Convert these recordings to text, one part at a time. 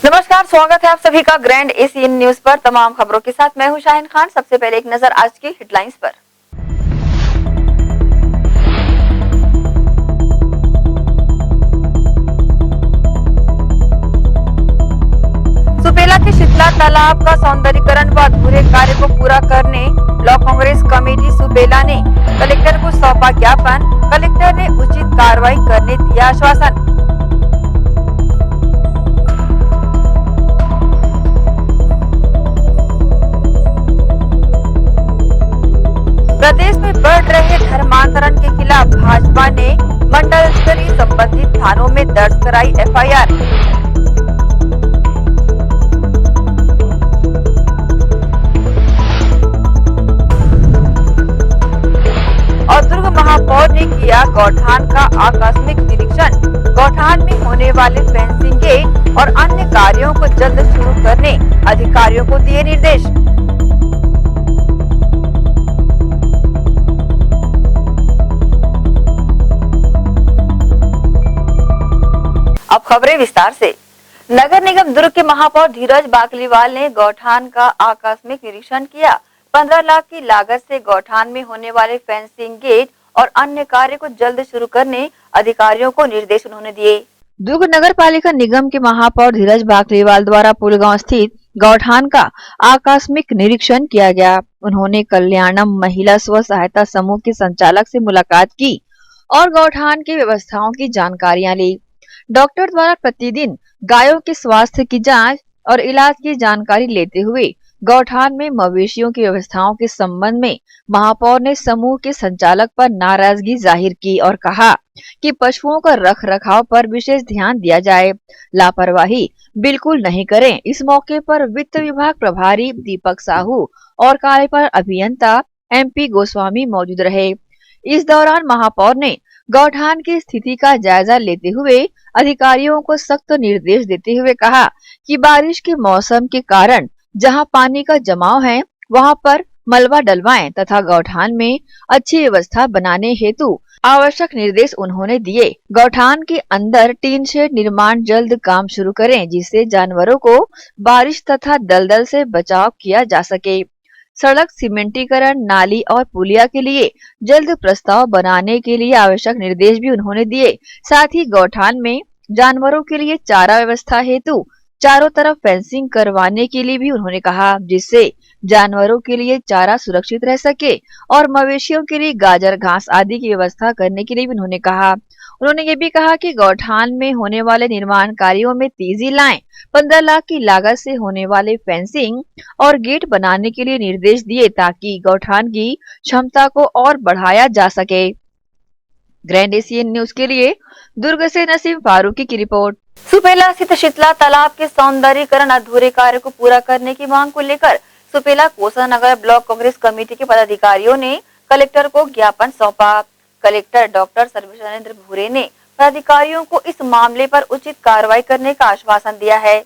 नमस्कार, स्वागत है आप सभी का ग्रैंड एशियन न्यूज पर। तमाम खबरों के साथ मैं हूं शाहिन खान। सबसे पहले एक नजर आज की हेडलाइंस पर। सुपेला के शीतला तालाब का सौंदर्यीकरण व अधूरे कार्य को पूरा करने ब्लॉक कांग्रेस कमेटी सुपेला ने कलेक्टर को सौंपा ज्ञापन। कलेक्टर ने उचित कार्रवाई करने दिया आश्वासन। प्रदेश में बढ़ रहे धर्मांतरण के खिलाफ भाजपा ने मंडल स्तरीय संबंधित थानों में दर्ज कराई एफआईआर। और दुर्ग महापौर ने किया गौठान का आकस्मिक निरीक्षण। गौठान में होने वाले फेंसिंग गेट और अन्य कार्यों को जल्द शुरू करने अधिकारियों को दिए निर्देश। अब खबरें विस्तार से। नगर निगम दुर्ग के महापौर धीरज बाकलीवाल ने गौठान का आकस्मिक निरीक्षण किया। 15 लाख की लागत से गौठान में होने वाले फेंसिंग गेट और अन्य कार्य को जल्द शुरू करने अधिकारियों को निर्देश उन्होंने दिए। दुर्ग नगर पालिका निगम के महापौर धीरज बाकलीवाल द्वारा पुलगांव स्थित गौठान का आकस्मिक निरीक्षण किया गया। उन्होंने कल्याणम महिला स्व सहायता समूह के संचालक से मुलाकात की और गौठान की व्यवस्थाओं की जानकारियां ली। डॉक्टर द्वारा प्रतिदिन गायों के स्वास्थ्य की जांच और इलाज की जानकारी लेते हुए गौठान में मवेशियों की व्यवस्थाओं के संबंध में महापौर ने समूह के संचालक पर नाराजगी जाहिर की और कहा कि पशुओं का रख रखाव पर विशेष ध्यान दिया जाए, लापरवाही बिल्कुल नहीं करें। इस मौके पर वित्त विभाग प्रभारी दीपक साहू और कार्यपालक अभियंता MP गोस्वामी मौजूद रहे। इस दौरान महापौर ने गौठान की स्थिति का जायजा लेते हुए अधिकारियों को सख्त निर्देश देते हुए कहा कि बारिश के मौसम के कारण जहां पानी का जमाव है वहां पर मलबा डलवाएं तथा गौठान में अच्छी व्यवस्था बनाने हेतु आवश्यक निर्देश उन्होंने दिए। गौठान के अंदर टीन शेड निर्माण जल्द काम शुरू करें जिससे जानवरों को बारिश तथा दलदल से बचाव किया जा सके। सड़क सीमेंटीकरण, नाली और पुलिया के लिए जल्द प्रस्ताव बनाने के लिए आवश्यक निर्देश भी उन्होंने दिए। साथ ही गौठान में जानवरों के लिए चारा व्यवस्था हेतु चारों तरफ फेंसिंग करवाने के लिए भी उन्होंने कहा जिससे जानवरों के लिए चारा सुरक्षित रह सके और मवेशियों के लिए गाजर घास आदि की व्यवस्था करने के लिए भी उन्होंने कहा। उन्होंने ये भी कहा कि गौठान में होने वाले निर्माण कार्यों में तेजी लाएं। 15 लाख की लागत से होने वाले फेंसिंग और गेट बनाने के लिए निर्देश दिए ताकि गौठान की क्षमता को और बढ़ाया जा सके। ग्रैंड एशियन न्यूज के लिए दुर्ग से नसीम फारूकी की रिपोर्ट। सुपेला स्थित शीतला तालाब के सौंदर्यीकरण अधूरे कार्य को पूरा करने की मांग को लेकर सुपेला कोसानगर ब्लॉक कांग्रेस कमेटी के पदाधिकारियों ने कलेक्टर को ज्ञापन सौंपा। कलेक्टर डॉक्टर सर्वेश्वर नरेंद्र भूरे ने पदाधिकारियों को इस मामले पर उचित कार्रवाई करने का आश्वासन दिया है।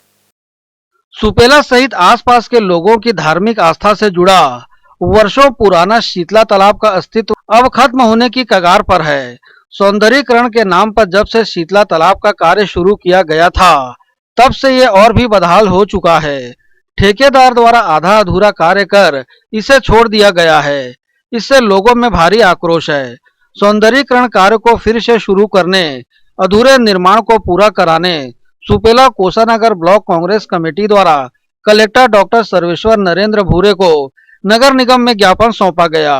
सुपेला सहित आसपास के लोगों की धार्मिक आस्था से जुड़ा वर्षों पुराना शीतला तालाब का अस्तित्व अब खत्म होने की कगार पर है। सौंदर्यीकरण के नाम पर जब से शीतला तालाब का कार्य शुरू किया गया था तब से ये और भी बदहाल हो चुका है। ठेकेदार द्वारा आधा अधूरा कार्य कर इसे छोड़ दिया गया है। इससे लोगों में भारी आक्रोश है। सौंदर्यीकरण कार्य को फिर से शुरू करने, अधूरे निर्माण को पूरा कराने सुपेला कोसानगर ब्लॉक कांग्रेस कमेटी द्वारा कलेक्टर डॉक्टर सर्वेश्वर नरेंद्र भूरे को नगर निगम में ज्ञापन सौंपा गया।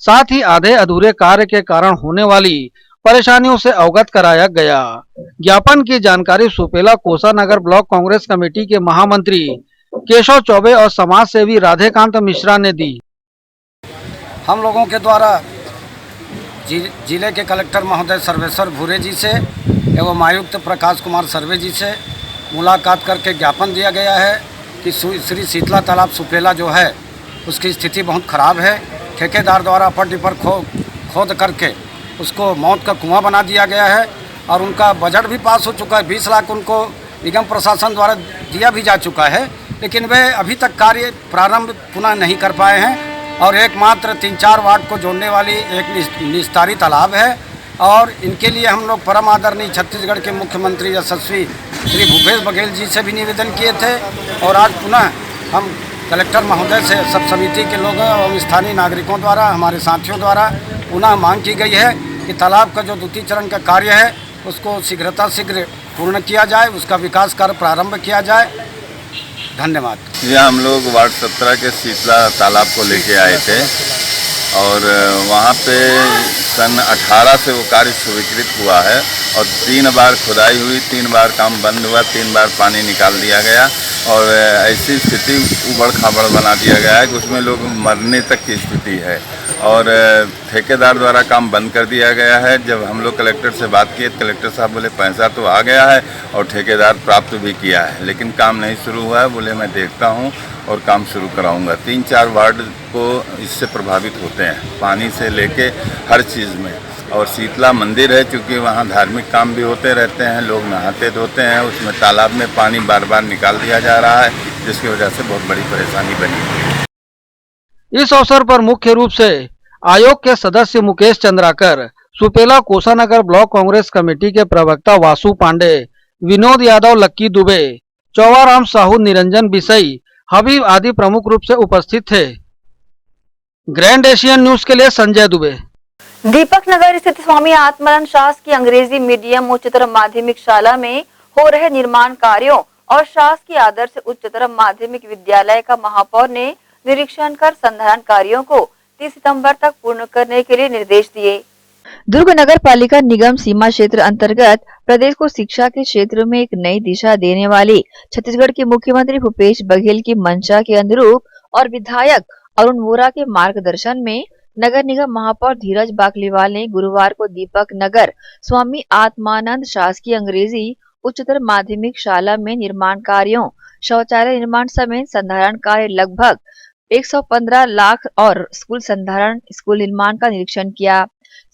साथ ही आधे अधूरे कार्य के कारण होने वाली परेशानियों से अवगत कराया गया। ज्ञापन की जानकारी सुपेला कोसानगर ब्लॉक कांग्रेस कमेटी के महामंत्री केशव चौबे और समाज सेवी राधेकांत मिश्रा ने दी। हम लोगों के द्वारा जिले के कलेक्टर महोदय सर्वेश्वर भूरे जी से एवं आयुक्त प्रकाश कुमार सर्वे जी से मुलाकात करके ज्ञापन दिया गया है कि श्री शीतला तालाब सुपेला जो है उसकी स्थिति बहुत ख़राब है। ठेकेदार द्वारा अपर डिपर खोद करके उसको मौत का कुआं बना दिया गया है और उनका बजट भी पास हो चुका है। 20 लाख उनको निगम प्रशासन द्वारा दिया भी जा चुका है, लेकिन वे अभी तक कार्य प्रारंभ पुनः नहीं कर पाए हैं। और एकमात्र 3-4 वार्ड को जोड़ने वाली एक निस्तारी तालाब है और इनके लिए हम लोग परम आदरणीय छत्तीसगढ़ के मुख्यमंत्री यशस्वी श्री भूपेश बघेल जी से भी निवेदन किए थे और आज पुनः हम कलेक्टर महोदय से सब समिति के लोगों एवं स्थानीय नागरिकों द्वारा हमारे साथियों द्वारा पुनः मांग की गई है कि तालाब का जो द्वितीय चरण का कार्य है उसको शीघ्र पूर्ण किया जाए, उसका विकास कार्य प्रारंभ किया जाए। धन्यवाद। ये हम लोग वार्ड 17 के शीतला तालाब को लेके आए थे और वहाँ पे सन 18 से वो कार्य स्वीकृत हुआ है और 3 बार खुदाई हुई, 3 बार काम बंद हुआ, 3 बार पानी निकाल दिया गया और ऐसी स्थिति उबड़ खाबड़ बना दिया गया है कि उसमें लोग मरने तक की स्थिति है और ठेकेदार द्वारा काम बंद कर दिया गया है। जब हम लोग कलेक्टर से बात किए तो कलेक्टर साहब बोले पैसा तो आ गया है और ठेकेदार प्राप्त भी किया है लेकिन काम नहीं शुरू हुआ है। बोले मैं देखता हूँ और काम शुरू कराऊंगा। 3-4 वार्ड को इससे प्रभावित होते हैं पानी से लेके हर चीज़ में। और शीतला मंदिर है क्योंकि वहाँ धार्मिक काम भी होते रहते हैं, लोग नहाते धोते हैं, उसमें तालाब में पानी बार बार निकाल दिया जा रहा है जिसकी वजह से बहुत बड़ी परेशानी बनी हुई है। इस अवसर पर मुख्य रूप से आयोग के सदस्य मुकेश चंद्राकर, सुपेला कोषानगर ब्लॉक कांग्रेस कमेटी के प्रवक्ता वासु पांडे, विनोद यादव, लक्की दुबे, चौवाराम साहू, निरंजन बिसई, हबीब आदि प्रमुख रूप से उपस्थित थे। ग्रैंड एशियन न्यूज के लिए संजय दुबे। दीपक नगर स्थित स्वामी आत्मानंद शासकीय अंग्रेजी मीडियम उच्चतर माध्यमिक शाला में हो रहे निर्माण कार्यों और शासकीय आदर्श उच्चतर माध्यमिक विद्यालय का महापौर ने निरीक्षण कर संधारण कार्यों को 30 सितंबर तक पूर्ण करने के लिए निर्देश दिए। दुर्ग नगर पालिका निगम सीमा क्षेत्र अंतर्गत प्रदेश को शिक्षा के क्षेत्र में एक नई दिशा देने वाली छत्तीसगढ़ के मुख्यमंत्री भूपेश बघेल की मंशा के अनुरूप और विधायक अरुण वोरा के मार्गदर्शन में नगर निगम महापौर धीरज बाकलीवाल ने गुरुवार को दीपक नगर स्वामी आत्मानंद शासकीय अंग्रेजी उच्चतर माध्यमिक शाला में निर्माण कार्यों, शौचालय निर्माण समेत संधारण कार्य लगभग 115 लाख और स्कूल निर्माण का निरीक्षण किया।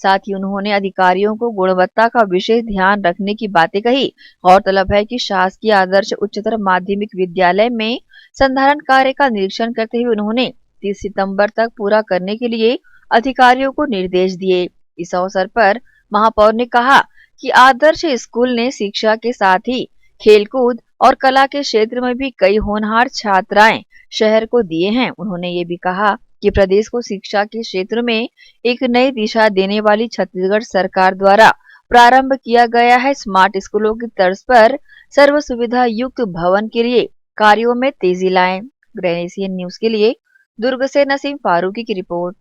साथ ही उन्होंने अधिकारियों को गुणवत्ता का विशेष ध्यान रखने की बातें कही। गौरतलब है कि शासकीय आदर्श उच्चतर माध्यमिक विद्यालय में संधारण कार्य का निरीक्षण करते हुए उन्होंने 30 सितंबर तक पूरा करने के लिए अधिकारियों को निर्देश दिए। इस अवसर पर महापौर ने कहा कि आदर्श स्कूल ने शिक्षा के साथ ही खेलकूद और कला के क्षेत्र में भी कई होनहार छात्राएं शहर को दिए हैं। उन्होंने ये भी कहा कि प्रदेश को शिक्षा के क्षेत्र में एक नई दिशा देने वाली छत्तीसगढ़ सरकार द्वारा प्रारंभ किया गया है स्मार्ट स्कूलों की तर्ज पर सर्व सुविधा युक्त भवन के लिए कार्यों में तेजी लाएं। ग्रैंड एशियन न्यूज के लिए दुर्ग से नसीम फारूकी की रिपोर्ट।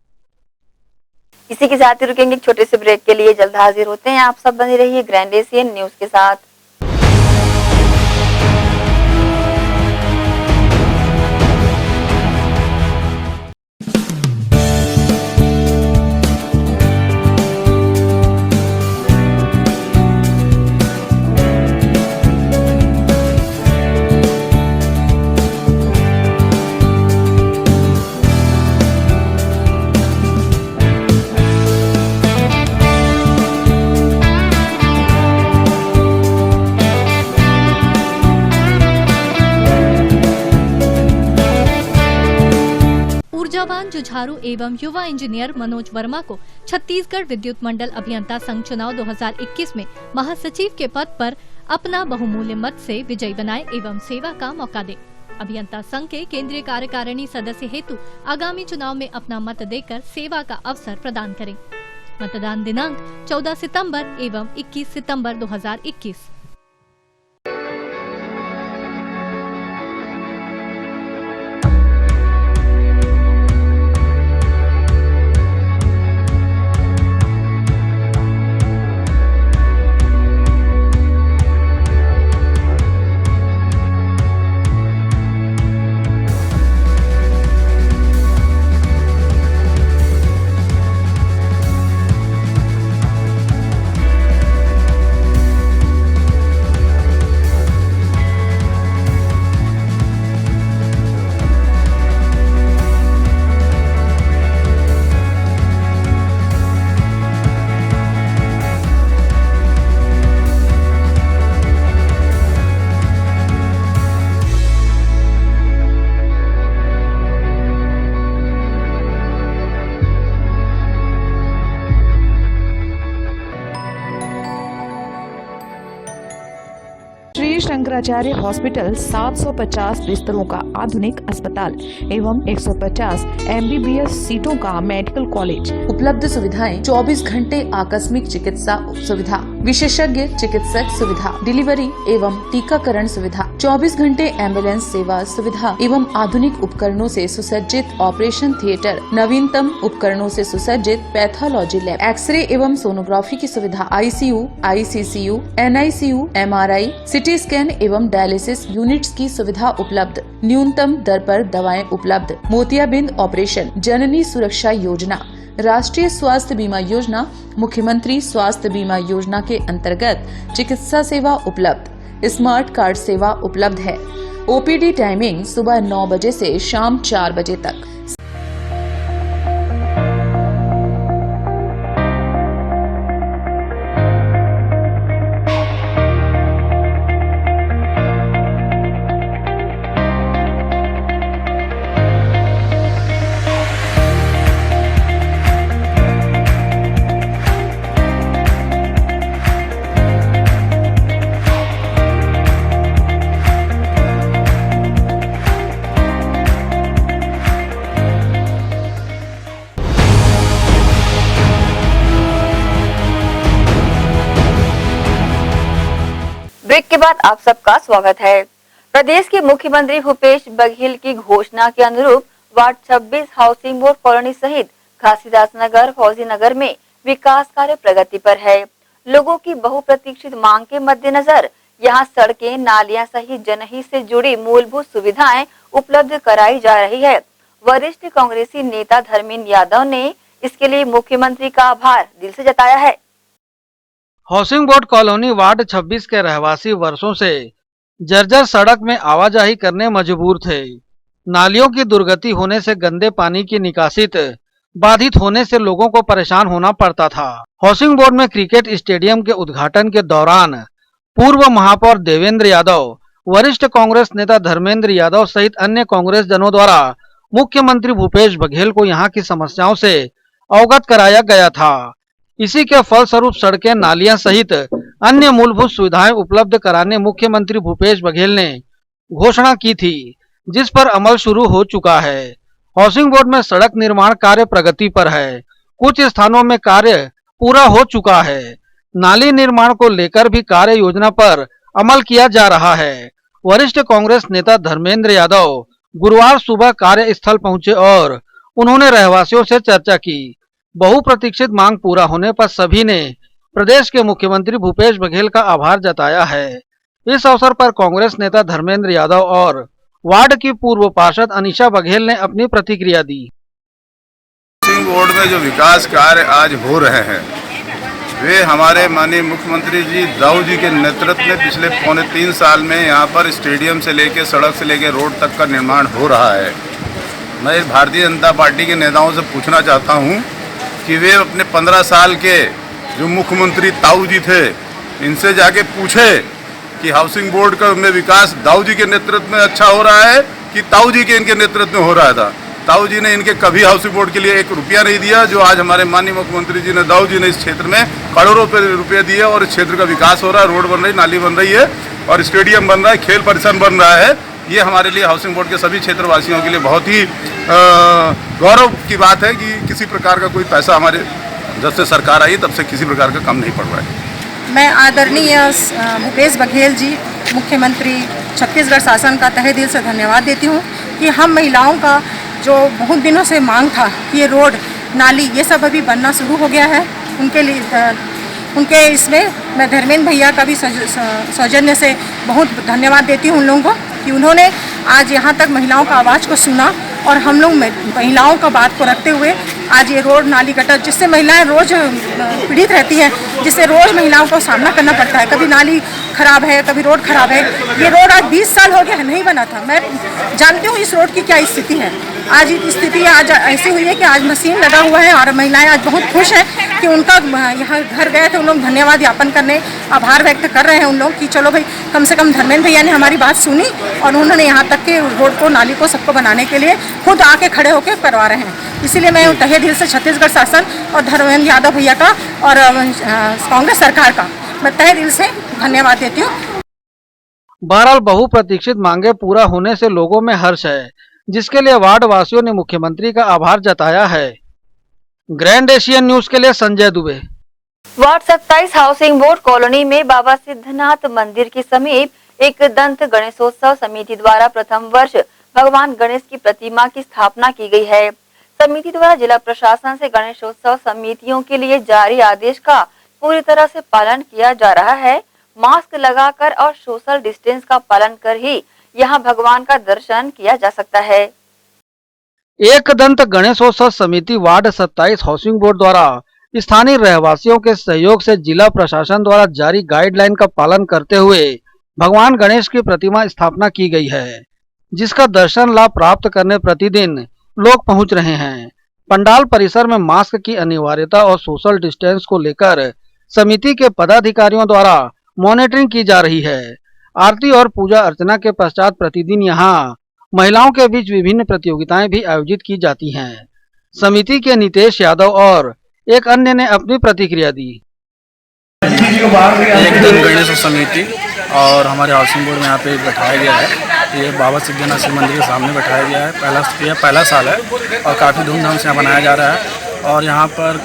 इसी के साथ ही रुकेंगे एक छोटे से ब्रेक के लिए, जल्द हाजिर होते हैं। आप सब बने रहिए ग्रैंड एशियन न्यूज के साथ। ऊर्जावान जुझारू एवं युवा इंजीनियर मनोज वर्मा को छत्तीसगढ़ विद्युत मंडल अभियंता संघ चुनाव 2021 में महासचिव के पद पर अपना बहुमूल्य मत से विजयी बनाए एवं सेवा का मौका दे। अभियंता संघ के केंद्रीय कार्यकारिणी सदस्य हेतु आगामी चुनाव में अपना मत देकर सेवा का अवसर प्रदान करें। मतदान दिनांक 14 सितंबर एवं 21 सितंबर 2021। शंकराचार्य हॉस्पिटल 750 बिस्तरों का आधुनिक अस्पताल एवं 150 MBBS सीटों का मेडिकल कॉलेज। उपलब्ध सुविधाएं 24 घंटे आकस्मिक चिकित्सा सुविधा, विशेषज्ञ चिकित्सक सुविधा, डिलीवरी एवं टीकाकरण सुविधा, 24 घंटे एम्बुलेंस सेवा सुविधा एवं आधुनिक उपकरणों से सुसज्जित ऑपरेशन थिएटर, नवीनतम उपकरणों से सुसज्जित पैथोलॉजी लैब, एक्सरे एवं सोनोग्राफी की सुविधा, ICU, ICCU, NICU, MRI, CT scan एवं डायलिसिस यूनिट्स की सुविधा उपलब्ध। न्यूनतम दर पर दवाएं उपलब्ध। मोतियाबिंद ऑपरेशन, जननी सुरक्षा योजना, राष्ट्रीय स्वास्थ्य बीमा योजना, मुख्यमंत्री स्वास्थ्य बीमा योजना के अंतर्गत चिकित्सा सेवा उपलब्ध। स्मार्ट कार्ड सेवा उपलब्ध है। OPD टाइमिंग सुबह 9 बजे से शाम 4 बजे तक। ब्रेक के बाद आप सबका स्वागत है। प्रदेश के मुख्यमंत्री भूपेश बघेल की घोषणा के अनुरूप वार्ड 26 हाउसिंग बोर्ड कॉलोनी सहित घासीदास नगर, फौजी नगर में विकास कार्य प्रगति पर है। लोगों की बहुप्रतीक्षित मांग के मद्देनजर यहां सड़कें, नालियां सहित जनहित से जुड़ी मूलभूत सुविधाएं उपलब्ध कराई जा रही है। वरिष्ठ कांग्रेसी नेता धर्मेंद्र यादव ने इसके लिए मुख्यमंत्री का आभार दिल से जताया है। हाउसिंग बोर्ड कॉलोनी वार्ड 26 के रहवासी वर्षों से जर्जर सड़क में आवाजाही करने मजबूर थे। नालियों की दुर्गति होने से गंदे पानी की निकासित बाधित होने से लोगों को परेशान होना पड़ता था। हाउसिंग बोर्ड में क्रिकेट स्टेडियम के उद्घाटन के दौरान पूर्व महापौर देवेंद्र यादव, वरिष्ठ कांग्रेस नेता धर्मेंद्र यादव सहित अन्य कांग्रेस जनों द्वारा मुख्यमंत्री भूपेश बघेल को यहां की समस्याओं से अवगत कराया गया था। इसी के फलस्वरूप सड़कें, नालियां सहित अन्य मूलभूत सुविधाएं उपलब्ध कराने मुख्यमंत्री भूपेश बघेल ने घोषणा की थी, जिस पर अमल शुरू हो चुका है। हाउसिंग बोर्ड में सड़क निर्माण कार्य प्रगति पर है। कुछ स्थानों में कार्य पूरा हो चुका है। नाली निर्माण को लेकर भी कार्य योजना पर अमल किया जा रहा है। वरिष्ठ कांग्रेस नेता धर्मेंद्र यादव गुरुवार सुबह कार्यस्थल पहुंचे और उन्होंने रहवासियों से चर्चा की। बहुप्रतीक्षित मांग पूरा होने पर सभी ने प्रदेश के मुख्यमंत्री भूपेश बघेल का आभार जताया है। इस अवसर पर कांग्रेस नेता धर्मेंद्र यादव और वार्ड की पूर्व पार्षद अनीशा बघेल ने अपनी प्रतिक्रिया दी। हाउसिंग बोर्ड में जो विकास कार्य आज हो रहे हैं वे हमारे माननीय मुख्यमंत्री जी दाऊ जी के नेतृत्व में पिछले 3.25 साल में यहाँ पर स्टेडियम से लेकर सड़क से लेकर रोड तक का निर्माण हो रहा है। मैं भारतीय जनता पार्टी के नेताओं से पूछना चाहता हूँ कि वे अपने 15 साल के जो मुख्यमंत्री ताऊ जी थे इनसे जाके पूछे कि हाउसिंग बोर्ड का में विकास दाऊ जी के नेतृत्व में अच्छा हो रहा है कि ताऊ जी के इनके नेतृत्व में हो रहा था। ताऊ जी ने इनके कभी हाउसिंग बोर्ड के लिए 1 रुपया नहीं दिया, जो आज हमारे माननीय मुख्यमंत्री जी ने दाऊ जी ने इस क्षेत्र में करोड़ों रुपये दिए और इस क्षेत्र का विकास हो रहा है। रोड बन रही, नाली बन रही है और स्टेडियम बन रहा है, खेल परिसर बन रहा है। ये हमारे लिए हाउसिंग बोर्ड के सभी क्षेत्रवासियों के लिए बहुत ही गौरव की बात है कि किसी प्रकार का कोई पैसा हमारे जब से सरकार आई तब से किसी प्रकार का कम नहीं पड़ रहा है। मैं आदरणीय भूपेश बघेल जी मुख्यमंत्री छत्तीसगढ़ शासन का तहे दिल से धन्यवाद देती हूँ कि हम महिलाओं का जो बहुत दिनों से मांग था कि ये रोड, नाली ये सब अभी बनना शुरू हो गया है। उनके लिए उनके इसमें मैं धर्मेंद्र भैया का भी सौजन्य से बहुत धन्यवाद देती हूँ उन लोगों को कि उन्होंने आज यहाँ तक महिलाओं का आवाज़ को सुना और हम लोग महिलाओं का बात को रखते हुए आज ये रोड, नाली, गटर जिससे महिलाएं रोज पीड़ित रहती हैं, जिससे रोज महिलाओं को सामना करना पड़ता है। कभी नाली खराब है, कभी रोड खराब है। ये रोड आज 20 साल हो गया नहीं बना था। मैं जानती हूँ इस रोड की क्या स्थिति है। आज स्थिति आज ऐसी हुई है कि आज मशीन लगा हुआ है और महिलाएं आज बहुत खुश हैं कि उनका यहाँ घर गए थे, उन लोग धन्यवाद ज्ञापन करने आभार व्यक्त कर रहे हैं उन लोग कि चलो भाई कम से कम धर्मेंद्र भैया ने हमारी बात सुनी और उन्होंने यहाँ तक के रोड को, नाली को सबको बनाने के लिए खुद आके खड़े होकर करवा रहे हैं। इसीलिए मैं तहे दिल से छत्तीसगढ़ शासन और धर्मेंद्र यादव भैया का और कांग्रेस सरकार का मैं तहे दिल से धन्यवाद देती हूँ। बहरहाल बहुप्रतीक्षित मांगे पूरा होने से लोगों में हर्ष है, जिसके लिए वार्ड वासियों ने मुख्यमंत्री का आभार जताया है। ग्रैंड एशियन न्यूज के लिए Sanjay Dubey. Ward 27 housing board colony में बाबा सिद्धनाथ मंदिर के समीप एक दंत गणेशोत्सव समिति द्वारा प्रथम वर्ष भगवान गणेश की प्रतिमा की स्थापना की गई है। समिति द्वारा जिला प्रशासन से गणेशोत्सव समितियों के लिए जारी आदेश का पूरी तरह से पालन किया जा रहा है। मास्क लगाकर और सोशल डिस्टेंस का पालन कर ही यहां भगवान का दर्शन किया जा सकता है। एक दंत गणेशोत्सव समिति वार्ड 27 हाउसिंग बोर्ड द्वारा स्थानीय रहवासियों के सहयोग से जिला प्रशासन द्वारा जारी गाइडलाइन का पालन करते हुए भगवान गणेश की प्रतिमा स्थापना की गई है, जिसका दर्शन लाभ प्राप्त करने प्रतिदिन लोग पहुंच रहे हैं। पंडाल परिसर में मास्क की अनिवार्यता और सोशल डिस्टेंस को लेकर समिति के पदाधिकारियों द्वारा मॉनिटरिंग की जा रही है। आरती और पूजा अर्चना के पश्चात प्रतिदिन यहां महिलाओं के बीच विभिन्न प्रतियोगिताएं भी आयोजित की जाती हैं। समिति के नितेश यादव और एक अन्य ने अपनी प्रतिक्रिया दी। एक दिन गणेश समिति और हमारे हाउसिंग बोर्ड में यहाँ पे बैठाया गया है। ये बाबा सिद्धनाथ शिव मंदिर के सामने बैठाया गया है। पहला साल है और काफ़ी धूमधाम से यहाँ बनाया जा रहा है और यहाँ पर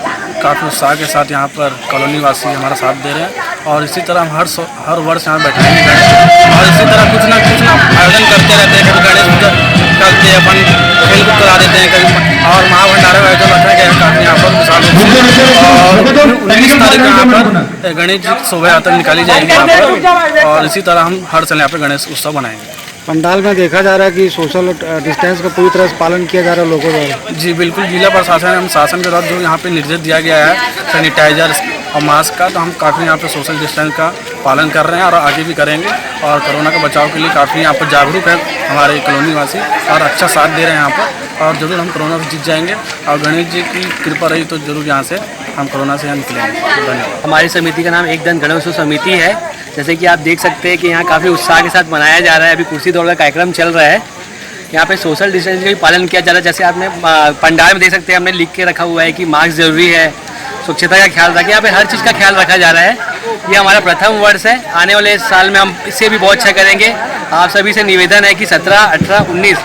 काफ़ी उत्साह के साथ यहाँ पर कॉलोनी वासी हमारा साथ दे रहे हैं और इसी तरह हम हर वर्ष यहाँ बैठाएंगे और इसी तरह कुछ ना आयोजन करते रहते हैं। कभी गणेश पूजा करते हैं, अपन खेल कूद करा देते हैं, कभी और महाभंडारा का आयोजन रखा गया है काफ़ी यहाँ पर विशाल रूप से। और 19 तारीख को यहाँ पर गणेश जी शोभा यात्रा निकाली जाएगी यहाँ पर और इसी तरह हम हर साल यहाँ पर गणेश उत्सव बनाएंगे। पंडाल में देखा जा रहा है कि सोशल डिस्टेंस का पूरी तरह से पालन किया जा रहा है लोगों द्वारा। जी बिल्कुल, जिला प्रशासन एवं शासन के द्वारा जो यहाँ पे निर्देश दिया गया है सैनिटाइजर और मास्क का, तो हम काफ़ी यहाँ पे सोशल डिस्टेंस का पालन कर रहे हैं और आगे भी करेंगे और कोरोना के बचाव के लिए काफ़ी यहाँ पर जागरूक है हमारे कॉलोनी वासी और अच्छा साथ दे रहे हैं यहाँ पर और जरूर हम कोरोना से जीत जाएंगे और गणेश जी की कृपा रही तो जरूर यहाँ से हम कोरोना से निकलेंगे। धन्यवाद। हमारी समिति का नाम एक दंत गणेशोत्सव समिति है। जैसे कि आप देख सकते हैं कि यहाँ काफ़ी उत्साह के साथ मनाया जा रहा है। अभी कुर्सी दौड़ का कार्यक्रम चल रहा है। यहाँ पे सोशल डिस्टेंस का भी पालन किया जा रहा है। जैसे आपने पंडाल में देख सकते हैं, हमने लिख के रखा हुआ है कि मास्क ज़रूरी है, स्वच्छता का ख्याल रखें। यहाँ पे हर चीज़ का ख्याल रखा जा रहा है। ये हमारा प्रथम वर्ष है। आने वाले साल में हम इससे भी बहुत अच्छा करेंगे। आप सभी से निवेदन है कि 17, 18, 19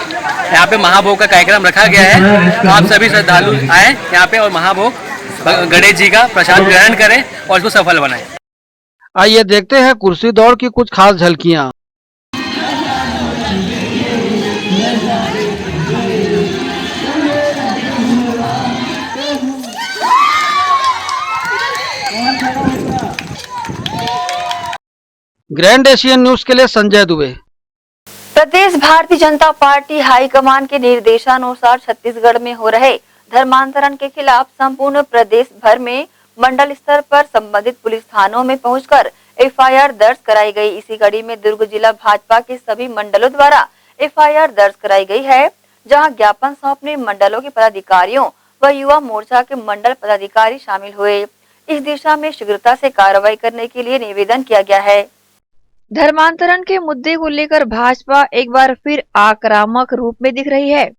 यहाँ पे महाभोग का कार्यक्रम रखा गया है। आप सभी श्रद्धालु आए यहाँ पे और महाभोग गणेश जी का प्रसाद ग्रहण करें और इसको सफल बनाएं। आइए देखते हैं कुर्सी दौड़ की कुछ खास झलकियां। ग्रैंड एशियन न्यूज के लिए संजय दुबे। प्रदेश भारतीय जनता पार्टी हाईकमान के निर्देशानुसार छत्तीसगढ़ में हो रहे धर्मांतरण के खिलाफ संपूर्ण प्रदेश भर में मंडल स्तर पर संबंधित पुलिस थानों में पहुंचकर एफआईआर दर्ज कराई गई। इसी कड़ी में दुर्ग जिला भाजपा के सभी मंडलों द्वारा एफआईआर दर्ज कराई गई है, जहां ज्ञापन सौंपने मंडलों के पदाधिकारियों व युवा मोर्चा के मंडल पदाधिकारी शामिल हुए। इस दिशा में शीघ्रता से कार्रवाई करने के लिए निवेदन किया गया है। धर्मांतरण के मुद्दे को लेकर भाजपा एक बार फिर आक्रामक रूप में दिख रही है।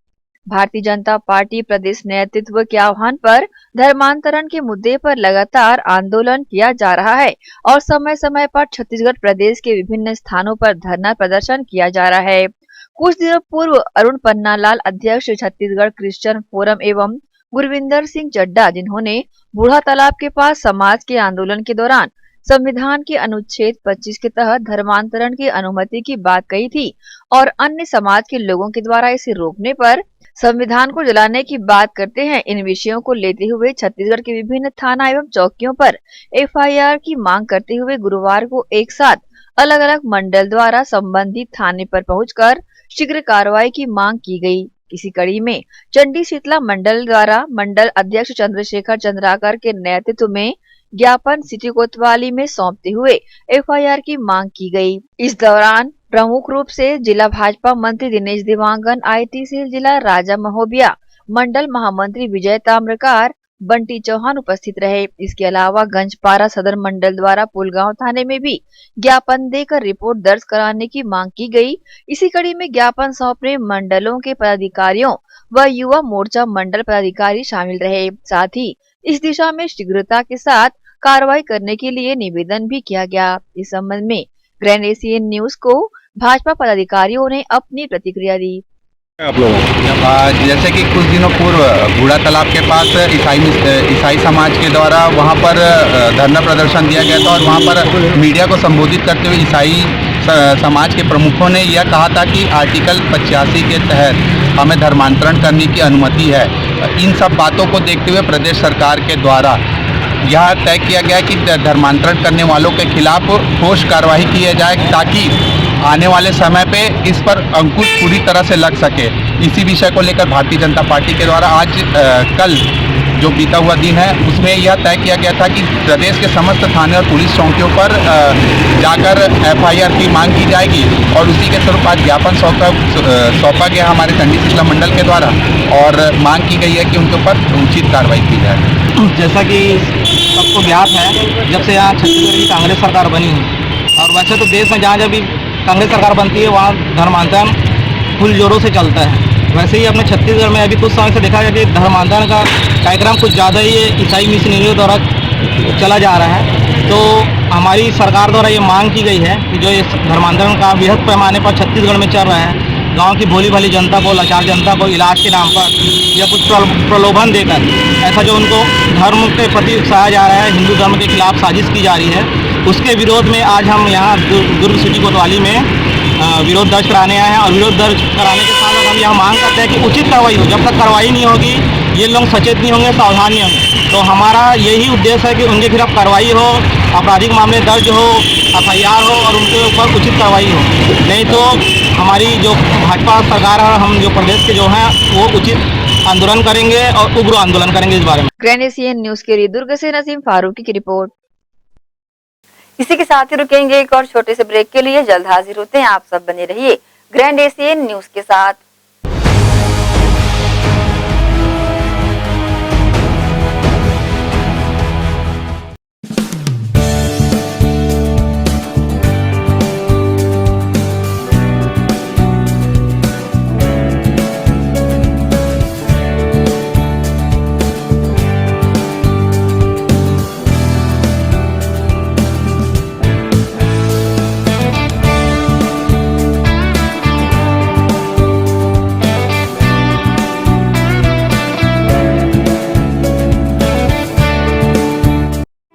भारतीय जनता पार्टी प्रदेश नेतृत्व के आह्वान पर धर्मांतरण के मुद्दे पर लगातार आंदोलन किया जा रहा है और समय समय पर छत्तीसगढ़ प्रदेश के विभिन्न स्थानों पर धरना प्रदर्शन किया जा रहा है। कुछ दिनों पूर्व अरुण पन्नालाल, अध्यक्ष छत्तीसगढ़ क्रिश्चियन फोरम एवं गुरविंदर सिंह चड्डा, जिन्होंने बूढ़ा तालाब के पास समाज के आंदोलन के दौरान संविधान के अनुच्छेद 25 के तहत धर्मांतरण की अनुमति की बात कही थी और अन्य समाज के लोगों के द्वारा इसे रोकने पर संविधान को जलाने की बात करते हैं। इन विषयों को लेते हुए छत्तीसगढ़ के विभिन्न थाना एवं चौकियों पर एफआईआर की मांग करते हुए गुरुवार को एक साथ अलग अलग मंडल द्वारा संबंधित थाने पर पहुंचकर शीघ्र कार्रवाई की मांग की गई। इसी कड़ी में चंडी शीतला मंडल द्वारा मंडल अध्यक्ष चंद्रशेखर चंद्राकर के नेतृत्व में ज्ञापन सिटी कोतवाली में सौंपते हुए एफआईआर की मांग की गई। इस दौरान प्रमुख रूप से जिला भाजपा मंत्री दिनेश दिवांगन, आईटी सेल जिला राजा महोबिया, मंडल महामंत्री विजय ताम्रकार, बंटी चौहान उपस्थित रहे। इसके अलावा गंजपारा सदर मंडल द्वारा पुलगांव थाने में भी ज्ञापन देकर रिपोर्ट दर्ज कराने की मांग की गई। इसी कड़ी में ज्ञापन सौंपने मंडलों के पदाधिकारियों व युवा मोर्चा मंडल पदाधिकारी शामिल रहे। साथ ही इस दिशा में शीघ्रता के साथ कार्रवाई करने के लिए निवेदन भी किया गया। इस संबंध में ग्रैंड एशियन न्यूज को भाजपा पदाधिकारियों ने अपनी प्रतिक्रिया दी। आप लोगों जैसे कि कुछ दिनों पूर्व बूढ़ा तालाब के पास ईसाई समाज के द्वारा वहां पर धरना प्रदर्शन दिया गया था और वहां पर मीडिया को संबोधित करते हुए ईसाई समाज के प्रमुखों ने यह कहा था कि आर्टिकल 85 के तहत हमें धर्मांतरण करने की अनुमति है। इन सब बातों को देखते हुए प्रदेश सरकार के द्वारा यह तय किया गया कि धर्मांतरण करने वालों के खिलाफ ठोस कार्रवाई की जाए ताकि आने वाले समय पे इस पर अंकुश पूरी तरह से लग सके। इसी विषय को लेकर भारतीय जनता पार्टी के द्वारा आज कल जो बीता हुआ दिन है उसमें यह तय किया गया था कि प्रदेश के समस्त थाने और पुलिस चौकियों पर जाकर FIR की मांग की जाएगी और उसी के स्वरूप आज ज्ञापन सौंपा गया हमारे चंडी शिक्षा मंडल के द्वारा और मांग की गई है कि उनके ऊपर उचित कार्रवाई की जाए। जैसा कि सबको ज्ञात है, जब से यहाँ छत्तीसगढ़ की कांग्रेस सरकार बनी है और वैसे तो देश में जहाँ जब भी कांग्रेस सरकार बनती है वहाँ धर्मांतरण फुल जोरों से चलता है। वैसे ही अपने छत्तीसगढ़ में अभी कुछ समय से देखा गया कि धर्मांतरण का कार्यक्रम कुछ ज़्यादा ही ईसाई मिशनरियों द्वारा चला जा रहा है। तो हमारी सरकार द्वारा ये मांग की गई है कि जो इस धर्मांतरण का बृहद पैमाने पर छत्तीसगढ़ में चल रहा है, गांव की भोली भाली जनता को, लाचार जनता को इलाज के नाम पर या कुछ प्रलोभन देकर ऐसा जो उनको धर्म के प्रति उकसाया जा रहा है, हिंदू धर्म के खिलाफ साजिश की जा रही है, उसके विरोध में आज हम यहाँ दुर्ग सिटी कोतवाली में विरोध दर्ज कराने आए हैं। और विरोध दर्ज कराने के साथ हम यह मांग करते हैं कि उचित कार्रवाई हो। जब तक कार्रवाई नहीं होगी, ये लोग सचेत नहीं होंगे, सावधान नहीं होंगे, तो हमारा यही उद्देश्य है कि उनके खिलाफ कार्रवाई हो, आपराधिक मामले दर्ज हो, FIR हो और उनके ऊपर उचित कार्रवाई हो। नहीं तो हमारी जो भाजपा सरकार है, हम जो प्रदेश के जो हैं वो उचित आंदोलन करेंगे और उग्र आंदोलन करेंगे इस बारे में। ग्रैंड एशियन न्यूज के लिए दुर्ग से नसीम फारूकी की रिपोर्ट। इसी के साथ ही रुकेंगे एक और छोटे से ब्रेक के लिए। जल्द हाजिर होते हैं, आप सब बने रहिए ग्रैंड एशियन न्यूज के साथ।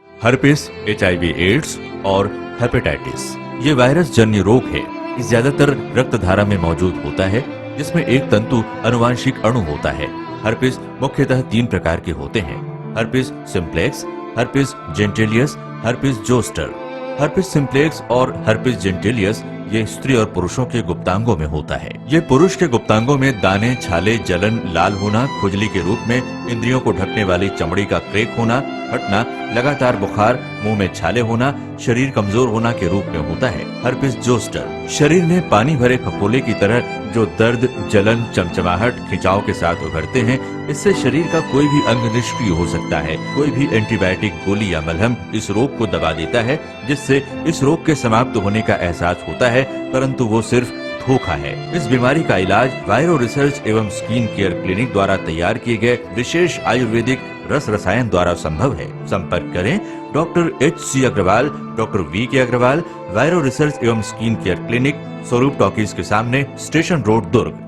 हर्पिस, HIV एड्स और हेपेटाइटिस ये वायरस जन्य रोग है। ये ज्यादातर रक्त धारा में मौजूद होता है, जिसमें एक तंतु अनुवांशिक अणु होता है। हर्पिस मुख्यतः 3 प्रकार के होते हैं: herpes simplex, herpes genitalis, herpes zoster. Herpes simplex और हर्पिस जेंटिलियस ये स्त्री और पुरुषों के गुप्तांगों में होता है। ये पुरुष के गुप्तांगों में दाने, छाले, जलन, लाल होना, खुजली के रूप में, इंद्रियों को ढकने वाली चमड़ी का क्रेक होना, फटना, लगातार बुखार, मुंह में छाले होना, शरीर कमजोर होना के रूप में होता है। हर्पिस जोस्टर शरीर में पानी भरे फफोले की तरह जो दर्द, जलन, चमचमाहट, खिंचाव के साथ उभरते हैं। इससे शरीर का कोई भी अंग निष्क्रिय हो सकता है। कोई भी एंटीबायोटिक, गोली या मलहम इस रोग को दबा देता है, जिससे इस रोग के समाप्त होने का एहसास होता है, परंतु वो सिर्फ धोखा है। इस बीमारी का इलाज वायरो रिसर्च एवं स्किन केयर क्लिनिक द्वारा तैयार किए गए विशेष आयुर्वेदिक रस रसायन द्वारा संभव है। संपर्क करें doctor HC Agarwal, doctor VK Agarwal, viro research एवं skin care clinic, Swaroop talkies के सामने, स्टेशन रोड, दुर्ग।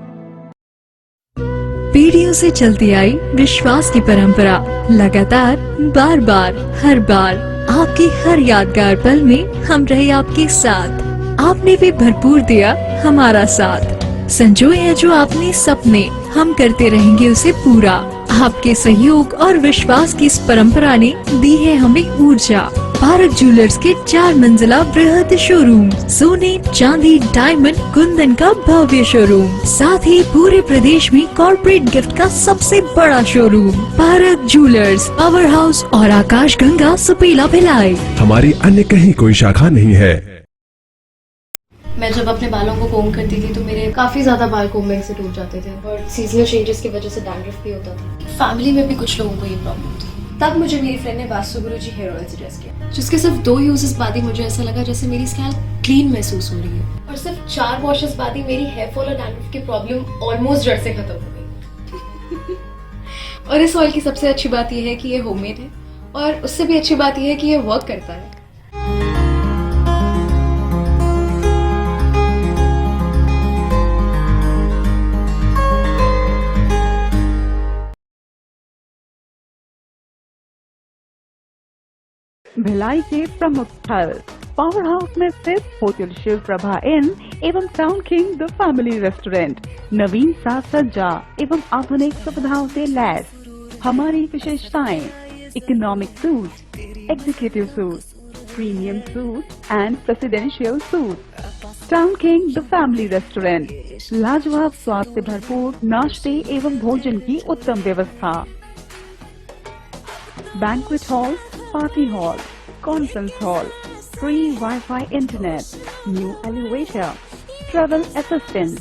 पीढ़ियों से चलती आई विश्वास की परंपरा लगातार, बार बार, हर बार आपके हर यादगार पल में हम रहे आपके साथ। आपने भी भरपूर दिया हमारा साथ। संजोए हैं जो आपने सपने, हम करते रहेंगे उसे पूरा। आपके सहयोग और विश्वास की इस परंपरा ने दी है हमें ऊर्जा। भारत ज्वेलर्स के 4 मंजिला बृहद शोरूम, सोने, चांदी, डायमंड, कुंदन का भव्य शोरूम, साथ ही पूरे प्रदेश में कॉर्पोरेट गिफ्ट का सबसे बड़ा showroom. Bharat jewellers, power house और आकाश गंगा, सुपेला, भिलाई। हमारी अन्य कहीं कोई शाखा नहीं है। मैं जब अपने बालों को कोम करती थी तो मेरे काफी ज्यादा बाल कोम्बिंग से टूट जाते थे और सीजनल चेंजेस की वजह से डैंड्रफ भी होता था। फैमिली में भी कुछ लोगों को ये प्रॉब्लम थी। तब मुझे मेरी फ्रेंड ने वास्तुगुरुजी हेयर ऑयल सजेस्ट किया, जिसके सिर्फ 2 यूजेस बाद ही मुझे ऐसा लगा जैसे मेरी स्कैल्प क्लीन महसूस हो रही है और सिर्फ 4 वॉशेस बाद ही मेरी हेयर फॉल और डैंड्रफ की प्रॉब्लम ऑलमोस्ट जड़ से खत्म हो गई। और इस ऑयल की सबसे अच्छी बात यह है कि ये होममेड है और उससे भी अच्छी बात यह है कि ये वर्क करता है। भिलाई के प्रमुख स्थल पावर हाउस में स्थित होटल शिव प्रभा इन एवं town king the family restaurant नवीन साज सज्जा एवं आधुनिक सुविधाओं से लैस। हमारी विशेषताएं economic suite, executive suite, premium suite and presidential suite. Town king the family restaurant लाजवाब स्वाद से भरपूर नाश्ते एवं भोजन की उत्तम व्यवस्था। Banquet hall, party hall, conference hall, free wifi internet, new elevator, travel assistance,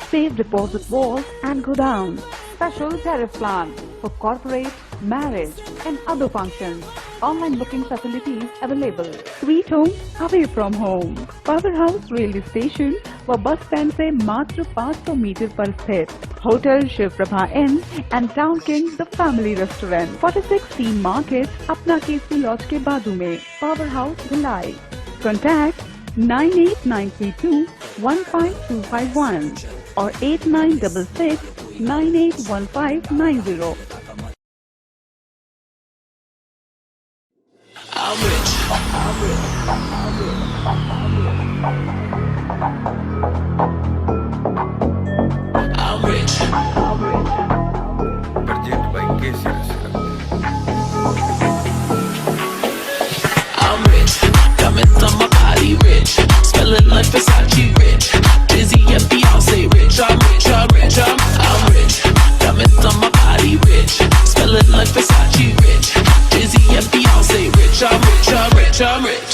safe deposit vault and godown, special tariff plan for corporate, marriage and other functions. Online booking facilities available. Sweet home away from home. Power House railway station व bus stand से मात्र 500 metre पर स्थित hotel Shiv Prabha inn and town king the family restaurant 46 T market अपना Kesari laws के बाजू में। Power house Bhilai. Contact 9892215251 और 8966981590। Presented by KC Restaurant. I'm rich, diamonds on my body rich, smelling like Versace rich, Jay-Z and Beyonce rich. I'm rich, I'm rich, I'm rich, diamonds on my body rich, smelling like Versace rich, Jay-Z and Beyonce rich. I'm rich, I'm rich, I'm rich,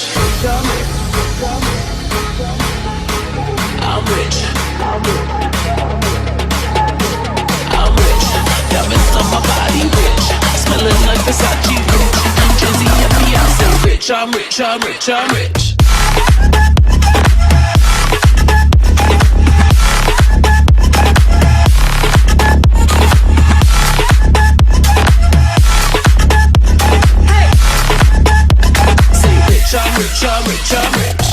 I'm rich, I'm rich, diamonds on my body rich, smelling like Versace rich, Jay-Z and Beyonce rich. I'm rich, I'm rich, I'm rich. Say rich, I'm rich, I'm rich, I'm rich.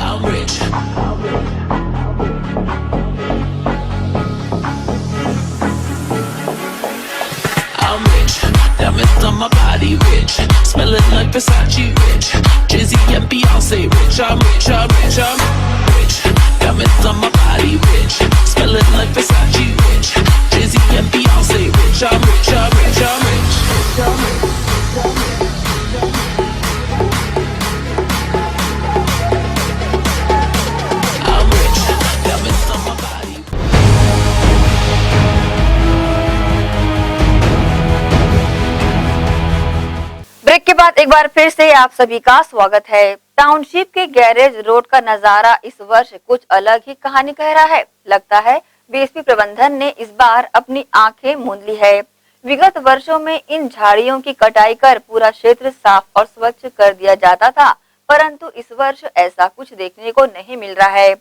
I'm rich. I'm rich. Diamonds on my body rich, smelling like Versace rich, Jay-Z and Beyonce rich. I'm rich, I'm rich, I'm rich. Diamonds on my body rich, smelling like Versace rich, Jay-Z and Beyonce rich. I'm rich, I'm rich, I'm rich. I'm rich. Diamonds on my body. Break के बाद एक बार फिर से आप सभी का स्वागत है। टाउनशिप के गैरेज रोड का नजारा इस वर्ष कुछ अलग ही कहानी कह रहा है। लगता है बीएसपी प्रबंधन ने इस बार अपनी आंखें मूंद ली है। विगत वर्षों में इन झाड़ियों की कटाई कर पूरा क्षेत्र साफ और स्वच्छ कर दिया जाता था, परंतु इस वर्ष ऐसा कुछ देखने को नहीं मिल रहा है।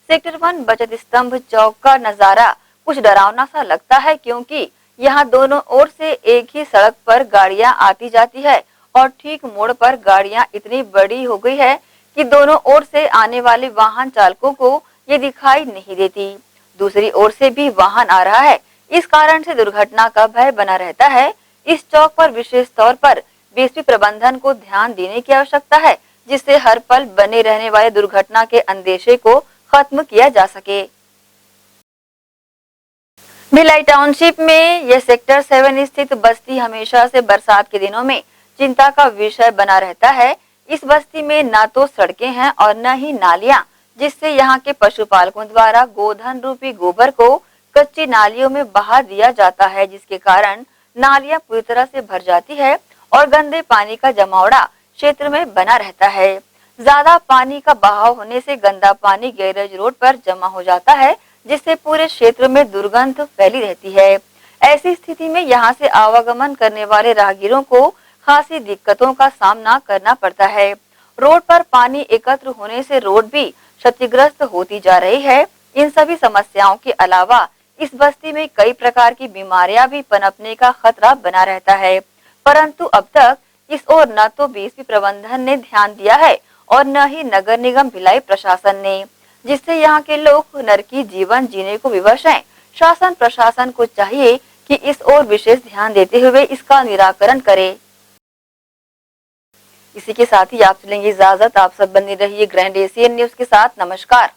सेक्टर 1 बचत स्तंभ चौक का नजारा कुछ डरावना सा लगता है, क्योंकि यहाँ दोनों ओर से एक ही सड़क पर गाड़ियां आती जाती है और ठीक मोड़ पर गाड़ियां इतनी बड़ी हो गई है कि दोनों ओर से आने वाले वाहन चालकों को ये दिखाई नहीं देती। दूसरी ओर से भी वाहन आ रहा है, इस कारण से दुर्घटना का भय बना रहता है। इस चौक पर विशेष तौर पर बीएसपी प्रबंधन को ध्यान देने की आवश्यकता है, जिससे हर पल बने रहने वाले दुर्घटना के अंदेशे को खत्म किया जा सके। भिलाई टाउनशिप में यह सेक्टर 7 स्थित बस्ती हमेशा से बरसात के दिनों में चिंता का विषय बना रहता है। इस बस्ती में न तो सड़कें हैं और न ही नालियां, जिससे यहाँ के पशुपालकों द्वारा गोधन रूपी गोबर को कच्ची नालियों में बहा दिया जाता है, जिसके कारण नालियां पूरी तरह से भर जाती है और गंदे पानी का जमावड़ा क्षेत्र में बना रहता है। ज्यादा पानी का बहाव होने से गंदा पानी गैरेज रोड पर जमा हो जाता है, जिससे पूरे क्षेत्र में दुर्गंध फैली रहती है। ऐसी स्थिति में यहाँ से आवागमन करने वाले राहगीरों को खासी दिक्कतों का सामना करना पड़ता है। रोड पर पानी एकत्र होने से रोड भी क्षतिग्रस्त होती जा रही है। इन सभी समस्याओं के अलावा इस बस्ती में कई प्रकार की बीमारियां भी पनपने का खतरा बना रहता है, परंतु अब तक इस ओर न तो बीएसपी प्रबंधन ने ध्यान दिया है और न ही नगर निगम भिलाई प्रशासन ने, जिससे यहाँ के लोग नरकी जीवन जीने को विवश हैं। शासन प्रशासन को चाहिए कि इस ओर विशेष ध्यान देते हुए इसका निराकरण करे। इसी के साथ ही आप चलेंगे इजाजत। आप सब बने रहिए ग्रैंड एशियन न्यूज के साथ। नमस्कार।